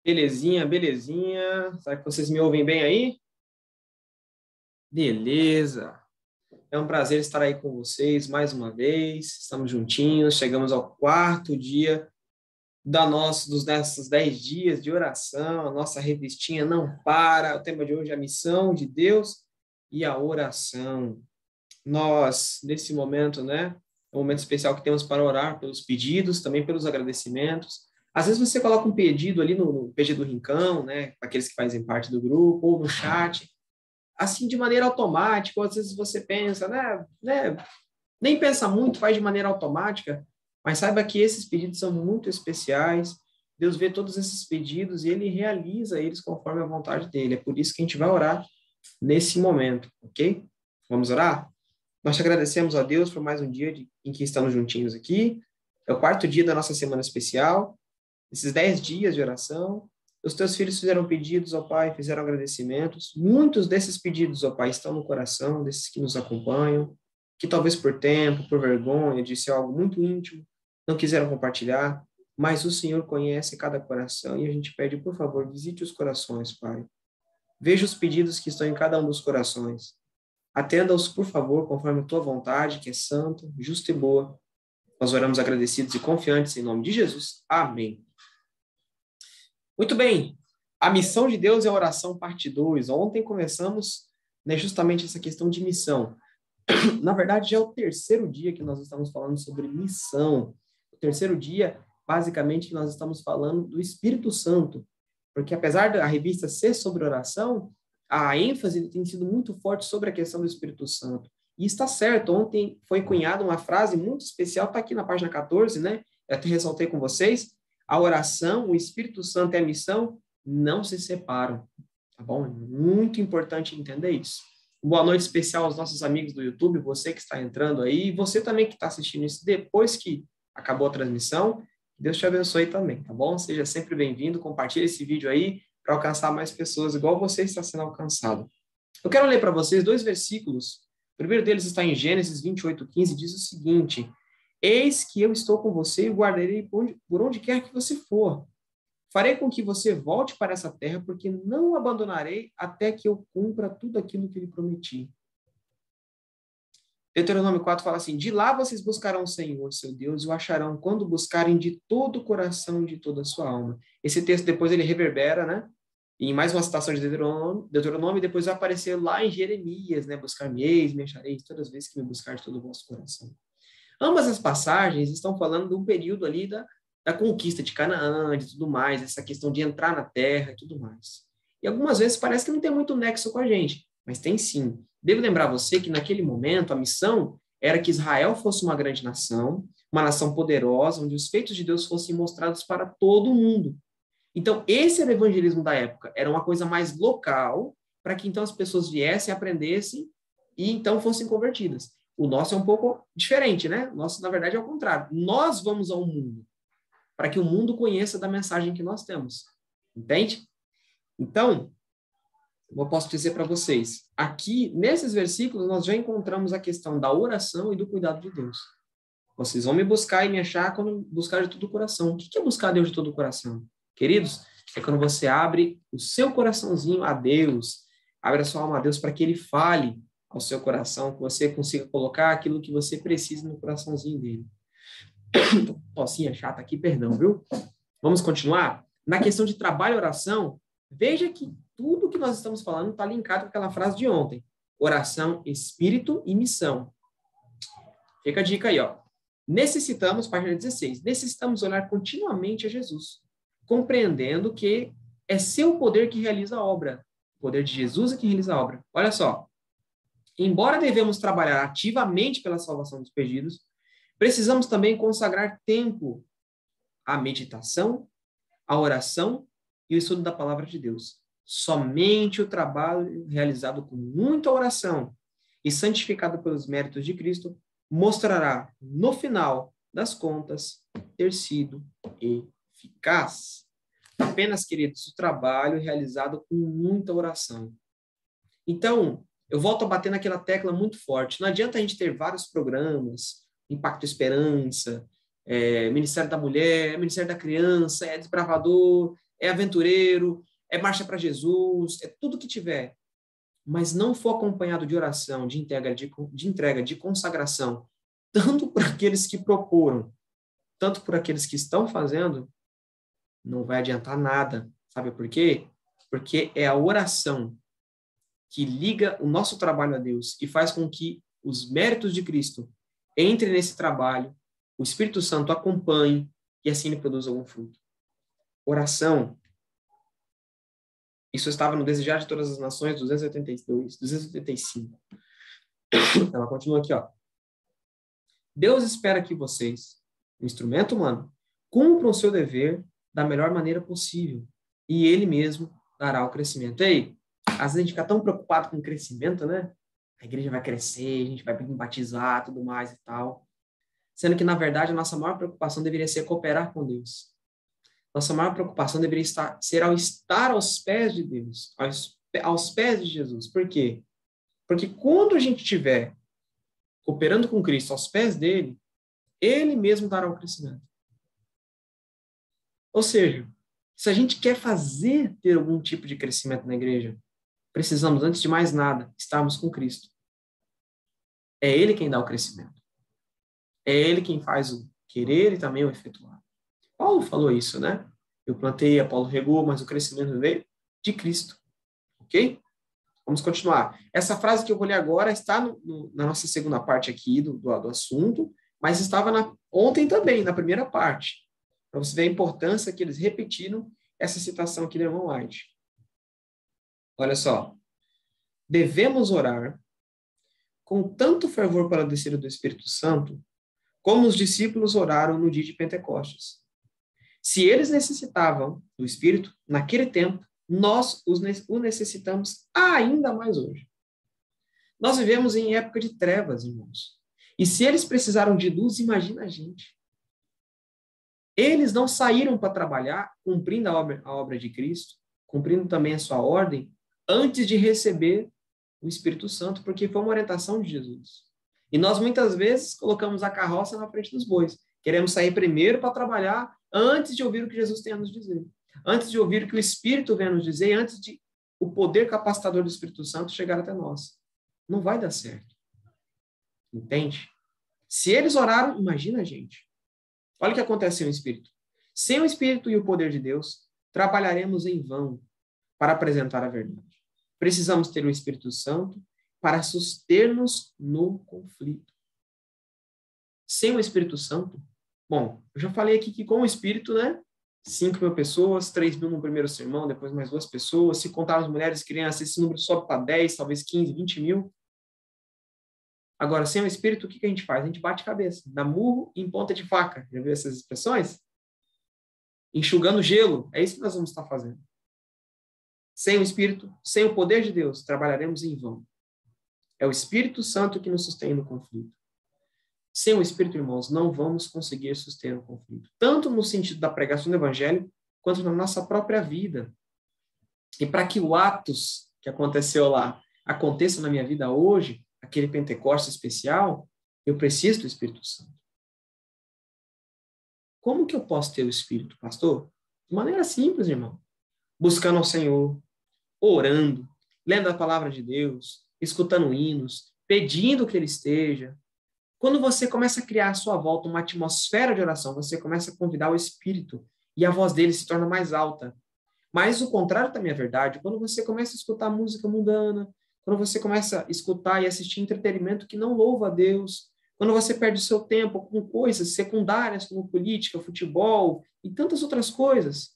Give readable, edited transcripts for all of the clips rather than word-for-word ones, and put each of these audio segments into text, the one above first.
Belezinha, belezinha. Será que vocês me ouvem bem aí? Beleza. É um prazer estar aí com vocês mais uma vez. Estamos juntinhos, chegamos ao quarto dia dos nossos 10 dias de oração. A nossa revistinha não para. O tema de hoje é a missão de Deus e a oração. Nós, nesse momento, né, é um momento especial que temos para orar pelos pedidos, também pelos agradecimentos. Às vezes você coloca um pedido ali no pedido do Rincão, né, para aqueles que fazem parte do grupo, ou no chat, assim de maneira automática, ou às vezes você pensa, nem pensa muito, faz de maneira automática, mas saiba que esses pedidos são muito especiais. Deus vê todos esses pedidos e ele realiza eles conforme a vontade dele. É por isso que a gente vai orar nesse momento, ok? Vamos orar? Nós te agradecemos a Deus por mais um dia em que estamos juntinhos aqui. É o quarto dia da nossa semana especial. Esses 10 dias de oração. Os teus filhos fizeram pedidos, ó Pai, fizeram agradecimentos. Muitos desses pedidos, ó Pai, estão no coração desses que nos acompanham, que talvez por tempo, por vergonha, de ser algo muito íntimo, não quiseram compartilhar, mas o Senhor conhece cada coração e a gente pede, por favor, visite os corações, Pai. Veja os pedidos que estão em cada um dos corações. Atenda-os, por favor, conforme a tua vontade, que é santa, justa e boa. Nós oramos agradecidos e confiantes em nome de Jesus. Amém. Muito bem. A missão de Deus é a oração, parte 2. Ontem começamos, né, justamente essa questão de missão. Na verdade, já é o terceiro dia que nós estamos falando sobre missão. O terceiro dia, basicamente, que nós estamos falando do Espírito Santo. Porque apesar da revista ser sobre oração, a ênfase tem sido muito forte sobre a questão do Espírito Santo. E está certo, ontem foi cunhada uma frase muito especial, está aqui na página 14, né? Eu até ressaltei com vocês, a oração, o Espírito Santo e a missão não se separam, tá bom? É muito importante entender isso. Boa noite especial aos nossos amigos do YouTube, você que está entrando aí, e você também que está assistindo isso depois que acabou a transmissão, Deus te abençoe também, tá bom? Seja sempre bem-vindo, compartilhe esse vídeo aí, para alcançar mais pessoas, igual você está sendo alcançado. Eu quero ler para vocês 2 versículos. O primeiro deles está em Gênesis 28:15, diz o seguinte: Eis que eu estou com você e guardarei por onde quer que você for. Farei com que você volte para essa terra, porque não o abandonarei até que eu cumpra tudo aquilo que lhe prometi. Deuteronômio 4 fala assim: De lá vocês buscarão o Senhor, seu Deus, e o acharão quando buscarem de todo o coração e de toda a sua alma. Esse texto depois ele reverbera, né? Em mais uma citação de Deuteronômio, depois vai aparecer lá em Jeremias, né? Buscar-me-eis, me achareis, todas as vezes que me buscar de todo o vosso coração. Ambas as passagens estão falando de um período ali da conquista de Canaã, de tudo mais, essa questão de entrar na terra e tudo mais. E algumas vezes parece que não tem muito nexo com a gente, mas tem sim. Devo lembrar você que naquele momento a missão era que Israel fosse uma grande nação, uma nação poderosa, onde os feitos de Deus fossem mostrados para todo mundo. Então, esse era o evangelismo da época, era uma coisa mais local, para que então as pessoas viessem, aprendessem e então fossem convertidas. O nosso é um pouco diferente, né? O nosso, na verdade, é o contrário. Nós vamos ao mundo, para que o mundo conheça da mensagem que nós temos. Entende? Então, eu posso dizer para vocês, aqui, nesses versículos, nós já encontramos a questão da oração e do cuidado de Deus. Vocês vão me buscar e me achar quando buscar de todo o coração. O que é buscar Deus de todo o coração? Queridos, é quando você abre o seu coraçãozinho a Deus, abre a sua alma a Deus para que Ele fale ao seu coração, que você consiga colocar aquilo que você precisa no coraçãozinho dele. Tossinha chata aqui, perdão, viu? Vamos continuar? Na questão de trabalho e oração, veja que tudo que nós estamos falando está linkado com aquela frase de ontem. Oração, espírito e missão. Fica a dica aí, ó. Necessitamos, página 16, necessitamos olhar continuamente a Jesus, compreendendo que é seu poder que realiza a obra. O poder de Jesus é que realiza a obra. Olha só. Embora devemos trabalhar ativamente pela salvação dos perdidos, precisamos também consagrar tempo à meditação, à oração e ao estudo da palavra de Deus. Somente o trabalho realizado com muita oração e santificado pelos méritos de Cristo mostrará, no final das contas, ter sido eficaz. Apenas, queridos, o trabalho realizado com muita oração. Então, eu volto a bater naquela tecla muito forte. Não adianta a gente ter vários programas, Impacto Esperança, Ministério da Mulher, Ministério da Criança, Desbravador, é aventureiro, é marcha para Jesus, é tudo que tiver, mas não for acompanhado de oração, de entrega, de consagração, tanto por aqueles que procuram, tanto por aqueles que estão fazendo, não vai adiantar nada. Sabe por quê? Porque é a oração que liga o nosso trabalho a Deus e faz com que os méritos de Cristo entrem nesse trabalho, o Espírito Santo acompanhe e assim ele produza algum fruto. Oração. Isso estava no Desejar de Todas as Nações, 282, 285. Ela continua aqui, ó. Deus espera que vocês, o instrumento humano, cumpram o seu dever da melhor maneira possível. E ele mesmo dará o crescimento. Ei, às vezes a gente fica tão preocupado com o crescimento, né? A igreja vai crescer, a gente vai batizar, tudo mais e tal. Sendo que, na verdade, a nossa maior preocupação deveria ser cooperar com Deus. Nossa maior preocupação deveria ser ao estar aos pés de Deus, aos pés de Jesus. Por quê? Porque quando a gente estiver cooperando com Cristo aos pés dele, ele mesmo dará o crescimento. Ou seja, se a gente quer ter algum tipo de crescimento na igreja, precisamos, antes de mais nada, estarmos com Cristo. É ele quem dá o crescimento. É ele quem faz o querer e também o efetuar. Paulo falou isso, né? Eu plantei, Apolo regou, mas o crescimento veio de Cristo. Ok? Vamos continuar. Essa frase que eu vou ler agora está na nossa segunda parte aqui do assunto, mas estava ontem também, na primeira parte. Para você ver a importância que eles repetiram essa citação aqui do irmão White. Olha só. Devemos orar com tanto fervor para a descida do Espírito Santo, como os discípulos oraram no dia de Pentecostes. Se eles necessitavam do Espírito naquele tempo, nós o necessitamos ainda mais hoje. Nós vivemos em época de trevas, irmãos. E se eles precisaram de luz, imagina a gente. Eles não saíram para trabalhar, cumprindo a obra de Cristo, cumprindo também a sua ordem, antes de receber o Espírito Santo, porque foi uma orientação de Jesus. E nós, muitas vezes, colocamos a carroça na frente dos bois. Queremos sair primeiro para trabalhar, antes de ouvir o que Jesus tem a nos dizer. Antes de ouvir o que o Espírito vem a nos dizer, antes de o poder capacitador do Espírito Santo chegar até nós. Não vai dar certo. Entende? Se eles oraram, imagina a gente. Olha o que acontece sem o Espírito. Sem o Espírito e o poder de Deus, trabalharemos em vão para apresentar a verdade. Precisamos ter o Espírito Santo para suster-nos no conflito. Sem o Espírito Santo, bom, eu já falei aqui que com o Espírito, né, 5.000 pessoas, 3.000 no primeiro sermão, depois mais 2 pessoas, se contar as mulheres e crianças, esse número sobe para 10, talvez 15, 20 mil. Agora, sem o Espírito, o que a gente faz? A gente bate cabeça, dá murro em ponta de faca. Já viu essas expressões? Enxugando gelo, é isso que nós vamos estar fazendo. Sem o Espírito, sem o poder de Deus, trabalharemos em vão. É o Espírito Santo que nos sustém no conflito. Sem o Espírito, irmãos, não vamos conseguir suster o conflito. Tanto no sentido da pregação do Evangelho, quanto na nossa própria vida. E para que o Atos que aconteceu lá aconteça na minha vida hoje, aquele Pentecostes especial, eu preciso do Espírito Santo. Como que eu posso ter o Espírito, pastor? De maneira simples, irmão. Buscando ao Senhor, orando, lendo a palavra de Deus, escutando hinos, pedindo que Ele esteja. Quando você começa a criar à sua volta uma atmosfera de oração, você começa a convidar o Espírito e a voz dele se torna mais alta. Mas o contrário também é verdade. Quando você começa a escutar música mundana, quando você começa a escutar e assistir entretenimento que não louva a Deus, quando você perde o seu tempo com coisas secundárias como política, futebol e tantas outras coisas,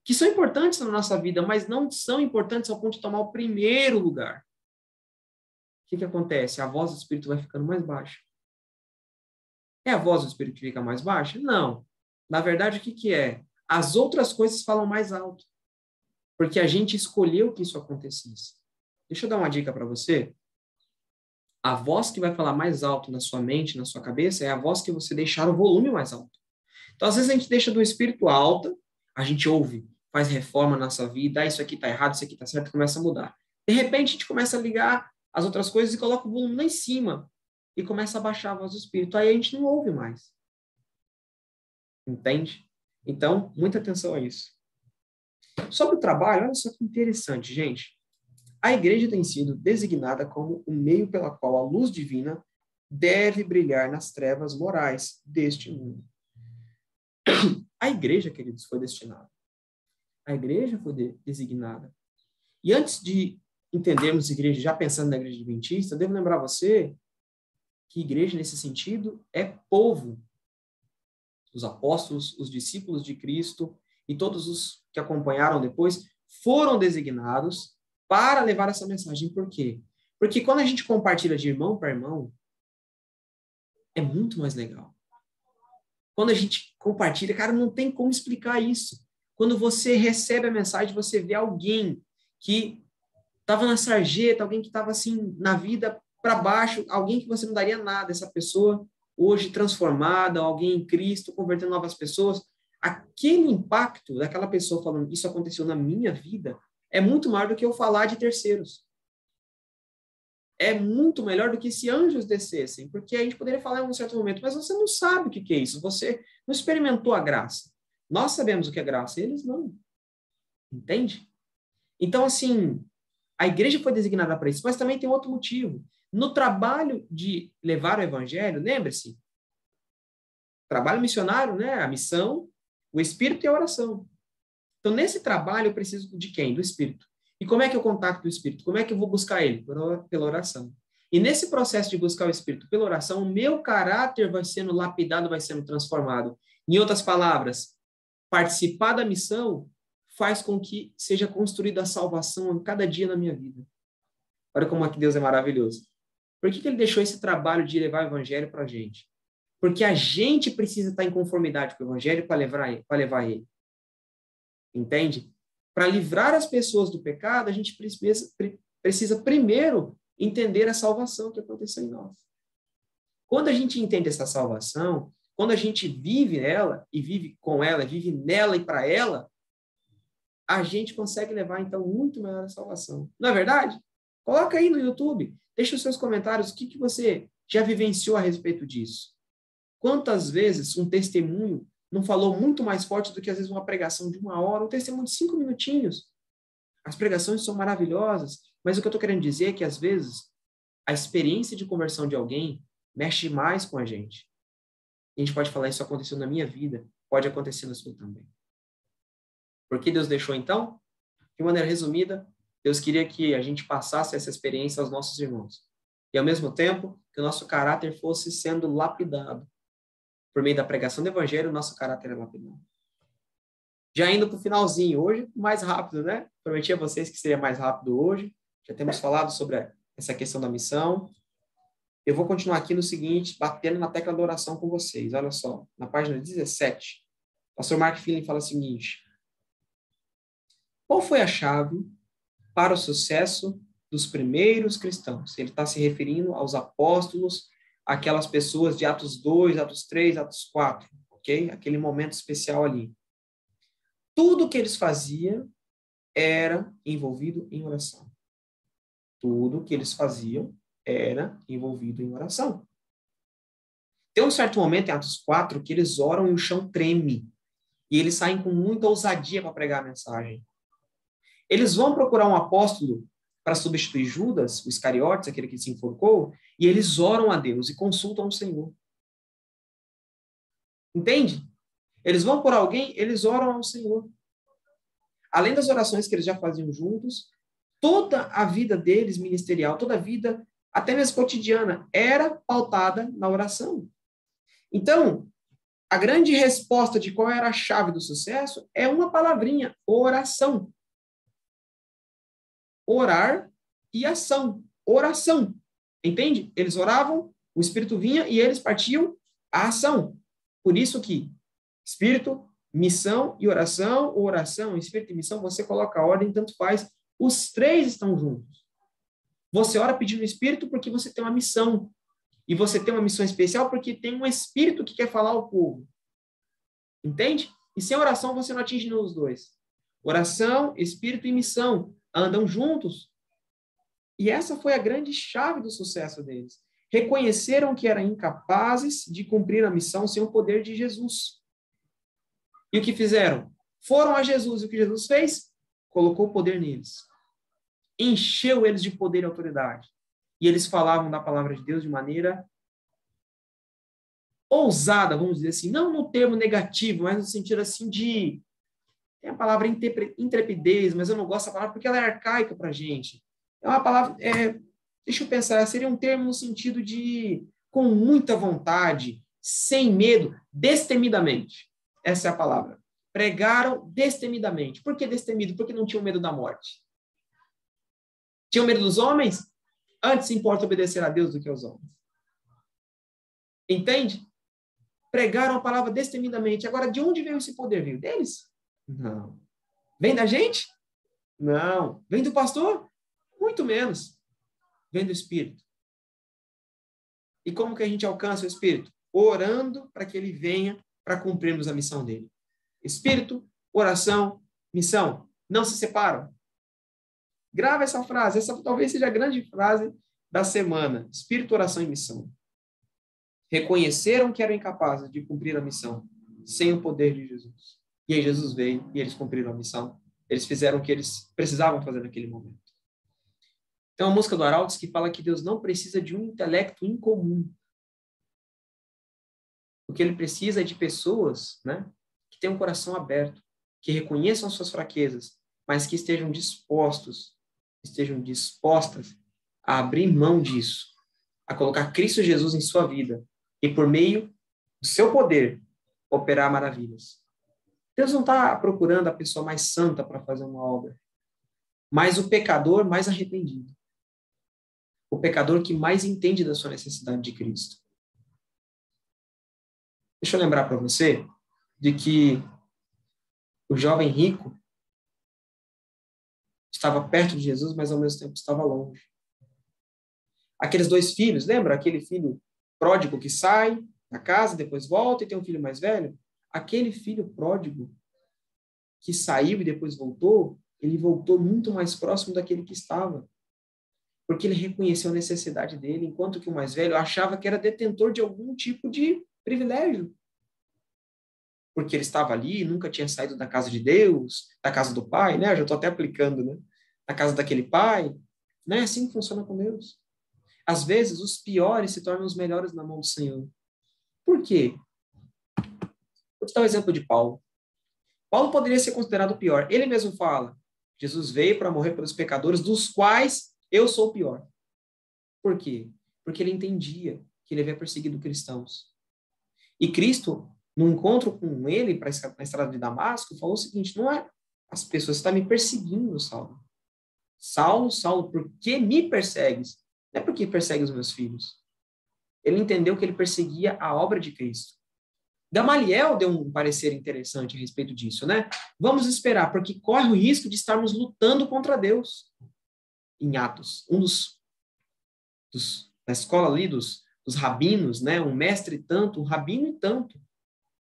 que são importantes na nossa vida, mas não são importantes ao ponto de tomar o primeiro lugar. O que acontece? A voz do Espírito vai ficando mais baixa. É a voz do Espírito que fica mais baixa? Não. Na verdade, o que é? As outras coisas falam mais alto. Porque a gente escolheu que isso acontecesse. Deixa eu dar uma dica para você. A voz que vai falar mais alto na sua mente, na sua cabeça, é a voz que você deixar o volume mais alto. Então, às vezes, a gente deixa do Espírito alta, a gente ouve, faz reforma na nossa vida, isso aqui está errado, isso aqui está certo, e começa a mudar. De repente, a gente começa a ligar as outras coisas e coloca o volume lá em cima e começa a baixar a voz do Espírito. Aí a gente não ouve mais. Entende? Então, muita atenção a isso. Sobre o trabalho, olha só que interessante, gente. A igreja tem sido designada como o meio pela qual a luz divina deve brilhar nas trevas morais deste mundo. A igreja, queridos, foi destinada. A igreja foi designada. E antes de entendermos igreja, já pensando na igreja adventista, eu devo lembrar você que igreja, nesse sentido, é povo. Os apóstolos, os discípulos de Cristo e todos os que acompanharam depois foram designados para levar essa mensagem. Por quê? Porque quando a gente compartilha de irmão para irmão, é muito mais legal. Quando a gente compartilha, cara, não tem como explicar isso. Quando você recebe a mensagem, você vê alguém que estava na sarjeta, alguém que estava assim na vida para baixo, alguém que você não daria nada, essa pessoa hoje transformada, alguém em Cristo, convertendo novas pessoas, aquele impacto daquela pessoa falando, isso aconteceu na minha vida, é muito maior do que eu falar de terceiros. É muito melhor do que se anjos descessem, porque a gente poderia falar em um certo momento, mas você não sabe o que é isso, você não experimentou a graça. Nós sabemos o que é graça, eles não. Entende? Então, assim, a igreja foi designada para isso, mas também tem outro motivo. No trabalho de levar o evangelho, lembre-se, trabalho missionário, né? A missão, o Espírito e a oração. Então, nesse trabalho, eu preciso de quem? Do Espírito. E como é que eu contacto o Espírito? Como é que eu vou buscar ele? Pela oração. E nesse processo de buscar o Espírito pela oração, o meu caráter vai sendo lapidado, vai sendo transformado. Em outras palavras, participar da missão faz com que seja construída a salvação a cada dia na minha vida. Olha como é que Deus é maravilhoso. Por que ele deixou esse trabalho de levar o evangelho para a gente? Porque a gente precisa estar em conformidade com o evangelho para levar ele. Entende? Para livrar as pessoas do pecado, a gente precisa primeiro entender a salvação que aconteceu em nós. Quando a gente entende essa salvação, quando a gente vive ela, e vive com ela, vive nela e para ela, a gente consegue levar, então, muito melhor a salvação. Não é verdade? Coloca aí no YouTube, deixa os seus comentários, o que você já vivenciou a respeito disso. Quantas vezes um testemunho não falou muito mais forte do que, às vezes, uma pregação de 1 hora, um testemunho de 5 minutinhos. As pregações são maravilhosas, mas o que eu estou querendo dizer é que, às vezes, a experiência de conversão de alguém mexe mais com a gente. A gente pode falar, isso aconteceu na minha vida, pode acontecer na sua também. Por que Deus deixou, então? De maneira resumida, Deus queria que a gente passasse essa experiência aos nossos irmãos. E, ao mesmo tempo, que o nosso caráter fosse sendo lapidado. Por meio da pregação do evangelho, o nosso caráter é lapidado. Já indo para o finalzinho, hoje mais rápido, né? Prometi a vocês que seria mais rápido hoje. Já temos falado sobre essa questão da missão. Eu vou continuar aqui no seguinte, batendo na tecla da oração com vocês. Olha só, na página 17, o pastor Mark Feeling fala o seguinte: qual foi a chave para o sucesso dos primeiros cristãos? Ele está se referindo aos apóstolos, aquelas pessoas de Atos 2, Atos 3, Atos 4, ok? Aquele momento especial ali. Tudo que eles faziam era envolvido em oração. Tudo que eles faziam era envolvido em oração. Tem um certo momento em Atos 4 que eles oram e o chão treme. E eles saem com muita ousadia para pregar a mensagem. Eles vão procurar um apóstolo para substituir Judas, o Iscariotes, aquele que se enforcou, e eles oram a Deus e consultam o Senhor. Entende? Eles vão por alguém, eles oram ao Senhor. Além das orações que eles já faziam juntos, toda a vida deles ministerial, toda a vida, até mesmo cotidiana, era pautada na oração. Então, a grande resposta de qual era a chave do sucesso é uma palavrinha: oração. Orar e ação. Oração. Entende? Eles oravam, o Espírito vinha e eles partiam à ação. Por isso que Espírito, missão e oração, ou oração, Espírito e missão, você coloca a ordem, tanto faz. Os três estão juntos. Você ora pedindo o Espírito porque você tem uma missão. E você tem uma missão especial porque tem um Espírito que quer falar ao povo. Entende? E sem oração você não atinge os dois. Oração, Espírito e missão andam juntos. E essa foi a grande chave do sucesso deles. Reconheceram que eram incapazes de cumprir a missão sem o poder de Jesus. E o que fizeram? Foram a Jesus. E o que Jesus fez? colocou o poder neles, encheu eles de poder e autoridade. E eles falavam da palavra de Deus de maneira ousada, vamos dizer assim, não no termo negativo, mas no sentido assim de... Tem a palavra intrepidez, mas eu não gosto da palavra porque ela é arcaica para a gente. É uma palavra... deixa eu pensar, seria um termo no sentido de com muita vontade, sem medo, destemidamente. Essa é a palavra. Pregaram destemidamente. Por que destemido? Porque não tinham medo da morte. Tinham medo dos homens? Antes importa obedecer a Deus do que aos homens. Entende? Pregaram a palavra destemidamente. Agora, de onde veio esse poder? Veio deles? Não. Vem da gente? Não. Vem do pastor? Muito menos. Vem do Espírito. E como que a gente alcança o Espírito? Orando para que ele venha para cumprirmos a missão dele. Espírito, oração, missão. Não se separam. Grava essa frase. Essa talvez seja a grande frase da semana. Espírito, oração e missão. Reconheceram que eram incapazes de cumprir a missão sem o poder de Jesus. E aí Jesus veio e eles cumpriram a missão. Eles fizeram o que eles precisavam fazer naquele momento. Tem uma música do Arautos que fala que Deus não precisa de um intelecto incomum. O que ele precisa é de pessoas, né, que tenham um coração aberto, que reconheçam suas fraquezas, mas que estejam dispostas a abrir mão disso, a colocar Cristo Jesus em sua vida e, por meio do seu poder, operar maravilhas. Deus não está procurando a pessoa mais santa para fazer uma obra, mas o pecador mais arrependido. O pecador que mais entende da sua necessidade de Cristo. Deixa eu lembrar para você de que o jovem rico estava perto de Jesus, mas ao mesmo tempo estava longe. Aqueles dois filhos, lembra? Aquele filho pródigo que sai da casa, depois volta e tem um filho mais velho? Aquele filho pródigo que saiu e depois voltou, ele voltou muito mais próximo daquele que estava. Porque ele reconheceu a necessidade dele, enquanto que o mais velho achava que era detentor de algum tipo de privilégio. Porque ele estava ali, nunca tinha saído da casa de Deus, da casa do pai, né? Eu já estou até aplicando, né? Da casa daquele pai. Não é assim que funciona com Deus. Às vezes, os piores se tornam os melhores na mão do Senhor. Por quê? Vou te dar o exemplo de Paulo. Paulo poderia ser considerado o pior. Ele mesmo fala, Jesus veio para morrer pelos pecadores, dos quais eu sou o pior. Por quê? Porque ele entendia que ele havia perseguido cristãos. E Cristo, no encontro com ele na estrada de Damasco, falou o seguinte, não é as pessoas estão me perseguindo, Saulo. Saulo, Saulo, por que me persegues? Não é porque persegue os meus filhos. Ele entendeu que ele perseguia a obra de Cristo. Gamaliel deu um parecer interessante a respeito disso, né? Vamos esperar, porque corre o risco de estarmos lutando contra Deus. Em Atos, da escola ali dos rabinos, né? Um mestre tanto, um rabino e tanto,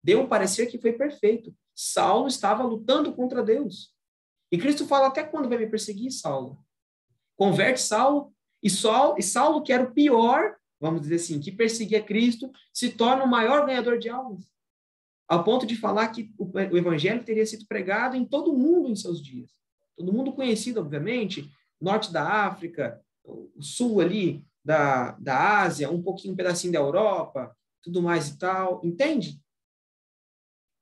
deu um parecer que foi perfeito. Saulo estava lutando contra Deus. E Cristo fala, até quando vai me perseguir, Saulo? Converte Saulo, e Saulo, que era o pior, vamos dizer assim, que perseguia Cristo, se torna o maior ganhador de almas. Ao ponto de falar que o evangelho teria sido pregado em todo mundo em seus dias. Todo mundo conhecido, obviamente, norte da África, o sul ali da Ásia, um pedacinho da Europa, tudo mais e tal. Entende?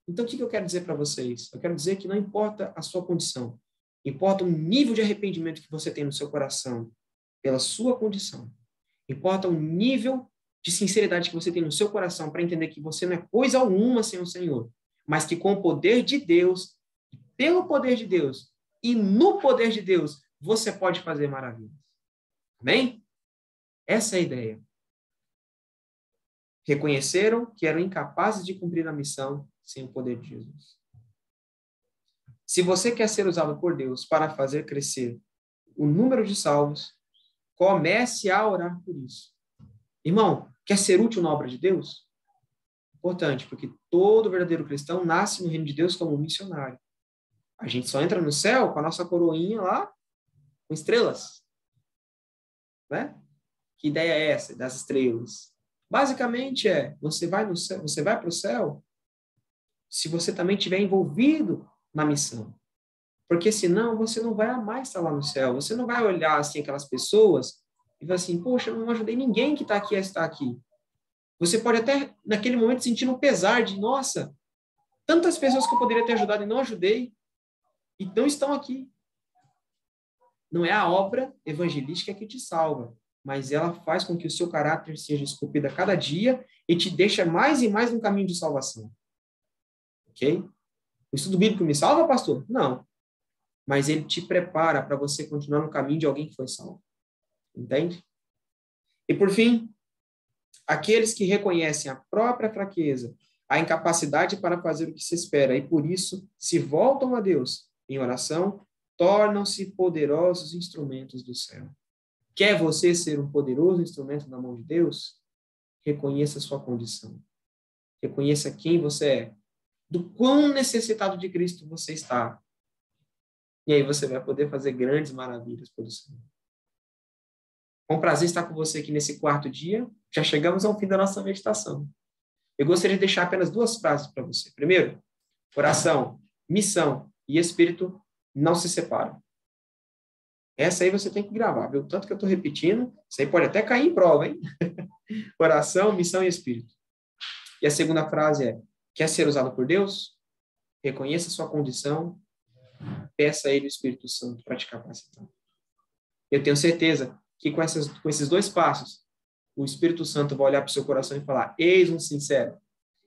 Então, o que eu quero dizer para vocês? Eu quero dizer que não importa a sua condição, importa o nível de arrependimento que você tem no seu coração pela sua condição. Importa o nível de sinceridade que você tem no seu coração para entender que você não é coisa alguma sem o Senhor, mas que com o poder de Deus, pelo poder de Deus e no poder de Deus, você pode fazer maravilhas. Amém? Essa é a ideia. Reconheceram que eram incapazes de cumprir a missão sem o poder de Jesus. Se você quer ser usado por Deus para fazer crescer o número de salvos, comece a orar por isso. Irmão, quer ser útil na obra de Deus? Importante, porque todo verdadeiro cristão nasce no reino de Deus como missionário. A gente só entra no céu com a nossa coroinha lá, com estrelas. Né? Que ideia é essa das estrelas? Basicamente você vai no céu, você vai para o céu se você também estiver envolvido na missão. Porque senão você não vai amar estar lá no céu. Você não vai olhar assim aquelas pessoas e vai assim, poxa, eu não ajudei ninguém que está aqui a estar aqui. Você pode até, naquele momento, sentir um pesar de, nossa, tantas pessoas que eu poderia ter ajudado e não ajudei, e não estão aqui. Não é a obra evangelística que te salva, mas ela faz com que o seu caráter seja esculpido a cada dia e te deixa mais e mais no caminho de salvação. Ok? O estudo bíblico me salva, pastor? Não. Mas ele te prepara para você continuar no caminho de alguém que foi salvo. Entende? E por fim, aqueles que reconhecem a própria fraqueza, a incapacidade para fazer o que se espera e por isso se voltam a Deus em oração, tornam-se poderosos instrumentos do céu. Quer você ser um poderoso instrumento na mão de Deus? Reconheça a sua condição. Reconheça quem você é. Do quão necessitado de Cristo você está. E aí você vai poder fazer grandes maravilhas pelo Senhor. Com prazer estar com você aqui nesse quarto dia. Já chegamos ao fim da nossa meditação. Eu gostaria de deixar apenas 2 frases para você. Primeiro, oração, missão e espírito não se separam. Essa aí você tem que gravar, viu? Tanto que eu estou repetindo, isso aí pode até cair em prova, hein? Oração, missão e espírito. E a segunda frase é, quer ser usado por Deus? Reconheça sua condição, peça a Ele o Espírito Santo para te capacitar. Eu tenho certeza que com esses 2 passos, o Espírito Santo vai olhar para o seu coração e falar, eis um sincero,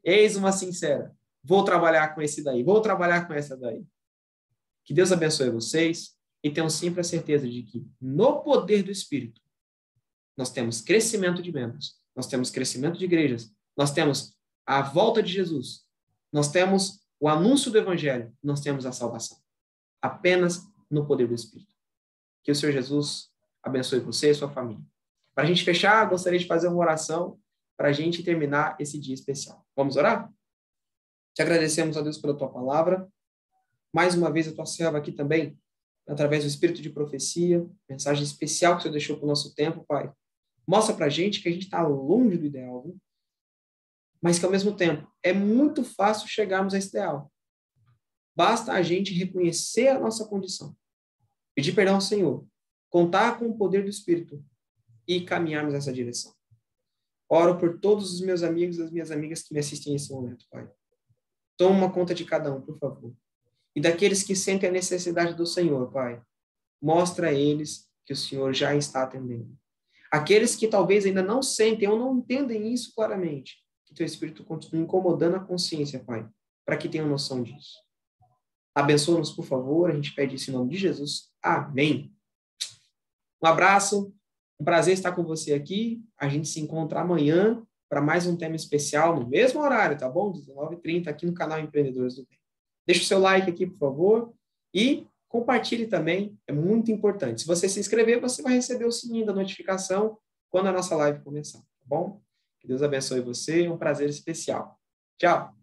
eis uma sincera, vou trabalhar com esse daí, vou trabalhar com essa daí. Que Deus abençoe vocês e tenham sempre a certeza de que no poder do Espírito, nós temos crescimento de membros, nós temos crescimento de igrejas, nós temos a volta de Jesus, nós temos o anúncio do Evangelho, nós temos a salvação. Apenas no poder do Espírito. Que o Senhor Jesus abençoe você e sua família. Para a gente fechar, gostaria de fazer uma oração para a gente terminar esse dia especial. Vamos orar? Te agradecemos, a Deus, pela tua palavra. Mais uma vez, a tua serva aqui também, através do Espírito de profecia, mensagem especial que o Senhor deixou para o nosso tempo, Pai. Mostra para a gente que a gente está longe do ideal, viu? Mas que, ao mesmo tempo, é muito fácil chegarmos a esse ideal. Basta a gente reconhecer a nossa condição, pedir perdão ao Senhor, contar com o poder do Espírito e caminharmos nessa direção. Oro por todos os meus amigos e as minhas amigas que me assistem nesse momento, Pai. Toma conta de cada um, por favor. E daqueles que sentem a necessidade do Senhor, Pai, mostra a eles que o Senhor já está atendendo. Aqueles que talvez ainda não sentem ou não entendem isso claramente, que teu Espírito continue incomodando a consciência, Pai, para que tenham noção disso. Abençoa-nos, por favor. A gente pede isso em nome de Jesus. Amém. Um abraço. Um prazer estar com você aqui. A gente se encontra amanhã para mais um tema especial no mesmo horário, tá bom? 19h30 aqui no canal Empreendedores do Bem. Deixa o seu like aqui, por favor. E compartilhe também. É muito importante. Se você se inscrever, você vai receber o sininho da notificação quando a nossa live começar, tá bom? Que Deus abençoe você. É um prazer especial. Tchau.